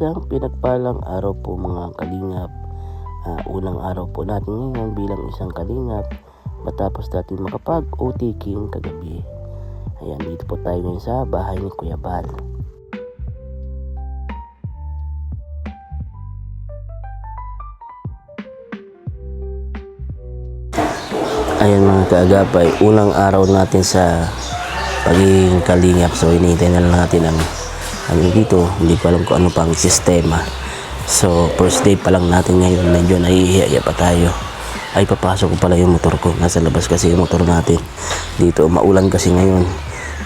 Isang pinagpalang araw po mga kalingap. Unang araw po natin ngayon bilang isang kalingap matapos natin makapag-OT-king kagabi. Ayan, dito po tayo ngayon sa bahay ni Kuya Bal. Ayan mga kaagapay, unang araw natin sa pagiging kalingap. So hinihintay na lang natin ang dito, hindi ko alam kung ano pang sistema. So first day pa lang natin ngayon, medyo nahihiya pa tayo. Ay, papasok ko pala yung motor ko, nasa labas kasi yung motor natin dito, maulan kasi ngayon.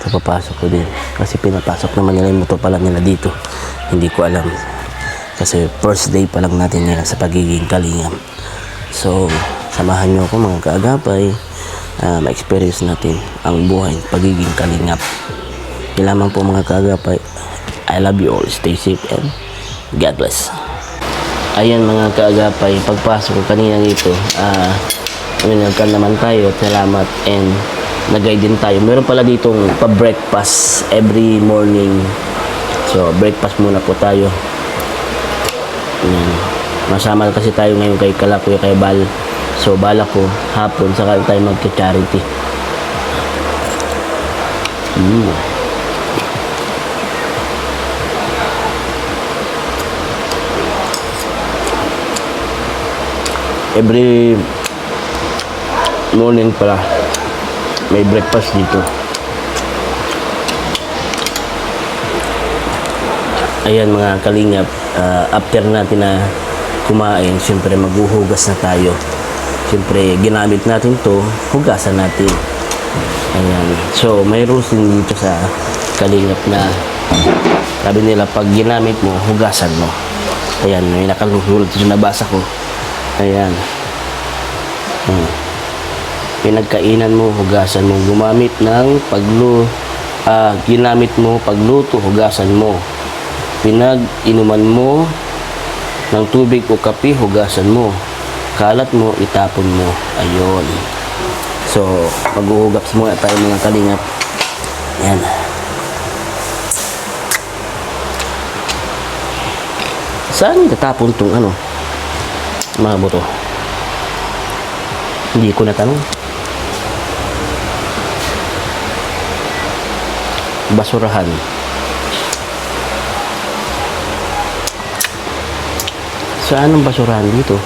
So papasok ko din kasi pinapasok naman nila yung motor pala nila dito, hindi ko alam kasi first day pa lang natin ngayon sa pagiging kalingap. So samahan nyo ako mga kaagapay, ma-experience natin ang buhay pagiging kalingap. Kailangan po mga kaagapay, I love you all, stay safe and God bless. Ayan mga kaagapay, pagpasok ko kanina dito, welcome naman tayo at salamat, and nag-guide din tayo. Meron pala ditong pa-breakfast every morning. So breakfast muna po tayo. Ayan. Masama kasi tayo ngayon kay Kuya kay Bal. So bala ko hapon saka tayo magka-charity. Every morning pala may breakfast dito. Ayan mga kalingap, after natin na kumain, siyempre maghuhugas na tayo. Siyempre ginamit natin to, hugasan natin. Ayan, so may rules din dito sa kalingap na sabi nila pag ginamit mo, hugasan mo. Ayan, may nakalusulat dito, nabasa ko. Ayan. Pinagkainan mo, hugasan mo. Gumamit ng ginamit mo pagluto, hugasan mo. Pinag-inuman mo ng tubig o kape, hugasan mo. Kalat mo, itapon mo. Ayun. So, maghuhugas muna tayo mga kalingap. Ayan. Saan itatapon tong mga buto? Hindi ko natanong. Basurahan. Saan ang basurahan dito?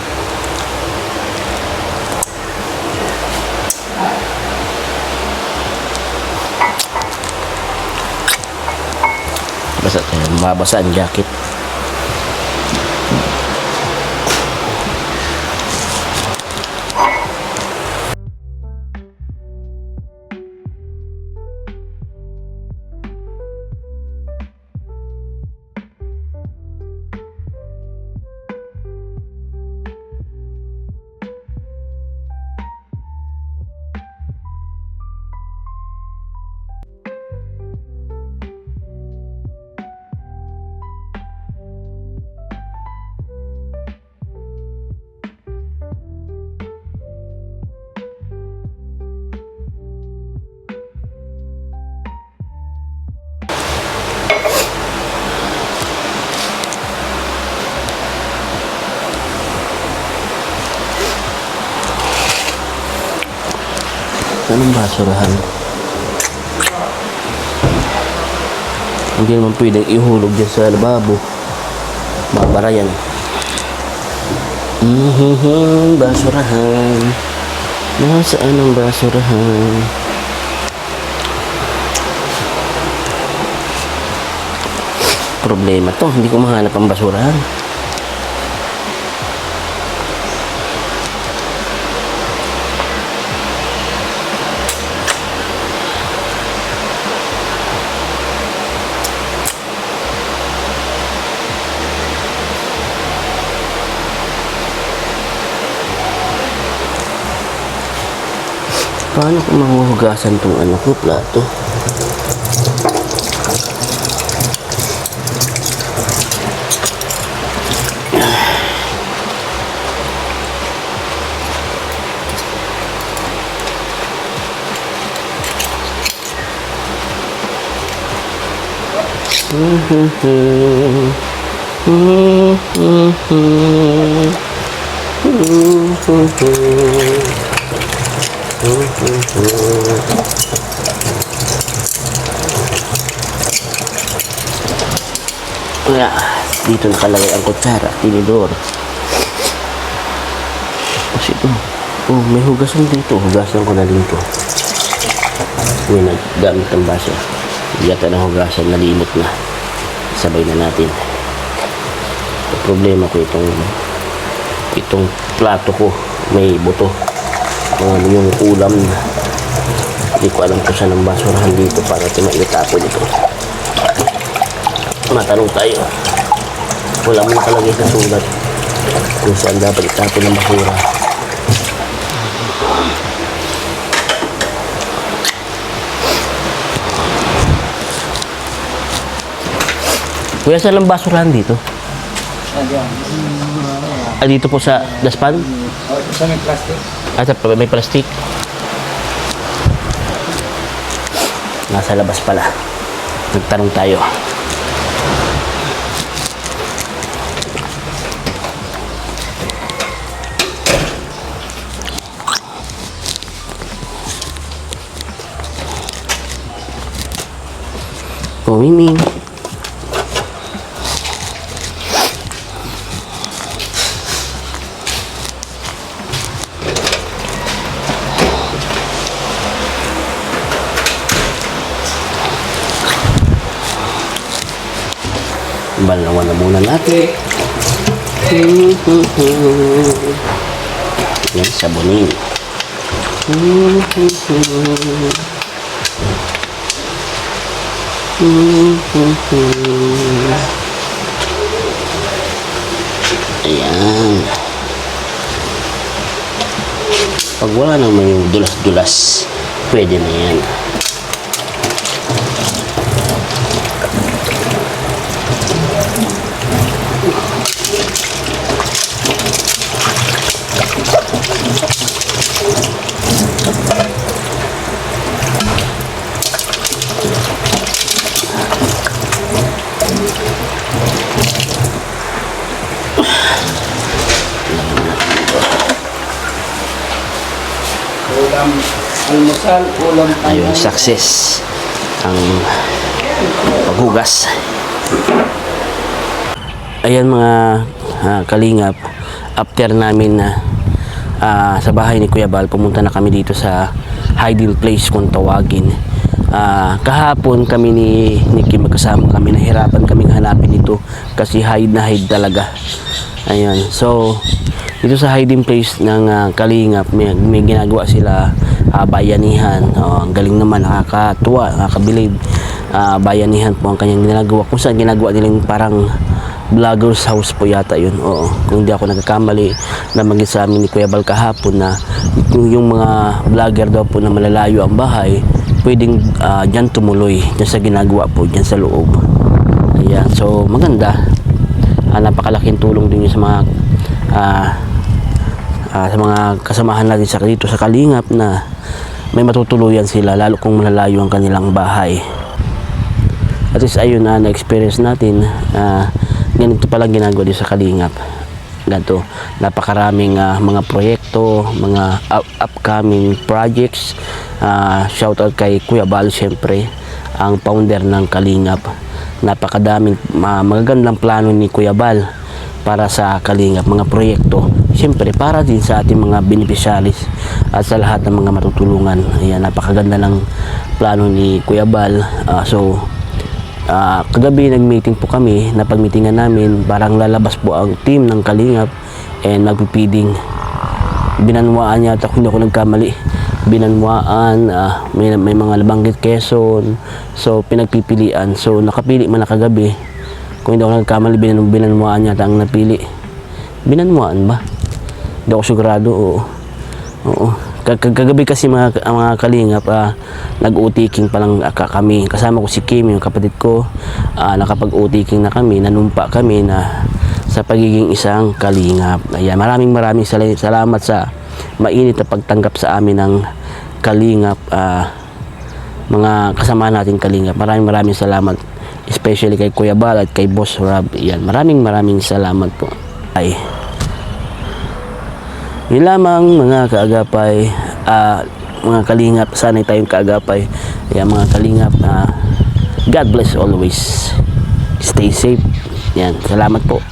Mabasa ang jacket. Anong basurahan? Hindi naman pwedeng ihulog dyan sa lababo. Babara yan. Basurahan. Nasaan ang basurahan? Problema to. Hindi ko mahanap ang basurahan. Paano ko mahuhugasan itong ko, plato? Kaya, dito nakalagay ang kutsara, tinidor. Kasi ito, oh, may hugasan dito. Hugasan ko na din ito. May naggamit ng baso. Yata ng hugasan, nalimot na. Sabay na natin. Ang problema ko itong plato ko, may buto. Yung ulam na. Hindi ko alam kung saan ang basurahan dito para maitapon ito. Matanong tayo. Wala mo nakalagay sa sulat kung saan dapat itapon ng basura. Kuya, saan ang basurahan dito? Dito po sa daspan? Sa may plastic. May plastic. Nasa labas pala. Nagtanong tayo. Oh, Mimi. Balawan na muna natin. Yan, sabunin. Ayan. Pag wala naman yung dulas-dulas, pwede na yan. Ulam, almusal, ulam. Ayun, success ang paghugas. Ayan mga kalingap, after namin na sa bahay ni Kuya Bal, pumunta na kami dito sa hiding place kung tawagin. Kahapon kami ni Kim magkasama kami, nahirapan kaming hanapin ito kasi hide na hide talaga. Ayan, so dito sa hiding place ng kalingap, may ginagawa sila, bayanihan. Ang galing naman, nakakatuwa, nakakabilib. Bayanihan po ang kanyang ginagawa, kung saan ginagawa nilang parang vlogger's house po yata yun. Oo, kung hindi ako nagkakamali, na maging sa amin ni Kuya Bal kahapon na yung mga vlogger daw po na malalayo ang bahay, pwedeng dyan tumuloy, dyan sa ginagawa po, dyan sa loob. Ayan, so maganda. Napakalaking tulong din yun sa mga kasamahan natin dito sa kalingap, na may matutuluyan sila lalo kung malalayo ang kanilang bahay. At least ayun na-experience natin, ganito palang ginagawa dito sa kalingap. Ganito, napakaraming mga proyekto, mga upcoming projects. Shoutout kay Kuya Bal, syempre ang founder ng kalingap. Napakadaming magagandang plano ni Kuya Bal para sa kalingap, mga proyekto, syempre para din sa ating mga beneficiaries at sa lahat ng mga matutulungan. Ayan, napakaganda ng plano ni Kuya Bal. Kagabi nag-meeting po kami, napag-meetingan namin, parang lalabas po ang team ng kalingap and magpipiding. Binanwaan yata, kung hindi ako nagkamali, Binanwaan, may mga Labanggit, Quezon, so pinagpipilian. So nakapili man na kagabi, kung hindi ako nagkamali, binanwaan yata ang napili. Binanwaan ba? Hindi ako sigurado. Oo. Kagabi kasi mga kalingap, nag-utiking pa lang kami. Kasama ko si Kim, yung kapatid ko. Nakapag-utiking na kami, nanumpa kami na sa pagiging isang kalingap. Ayan, maraming salamat sa mainit na pagtanggap sa amin ng kalingap, mga kasama natin kalingap. Maraming salamat. especially kay Kuya Bal at kay Boss Rob. Yan, maraming salamat po. Ay, yun lamang mga kaagapay, mga kalingap, sanay tayong kaagapay. Yan mga kalingap, God bless always. Stay safe. Yan, salamat po.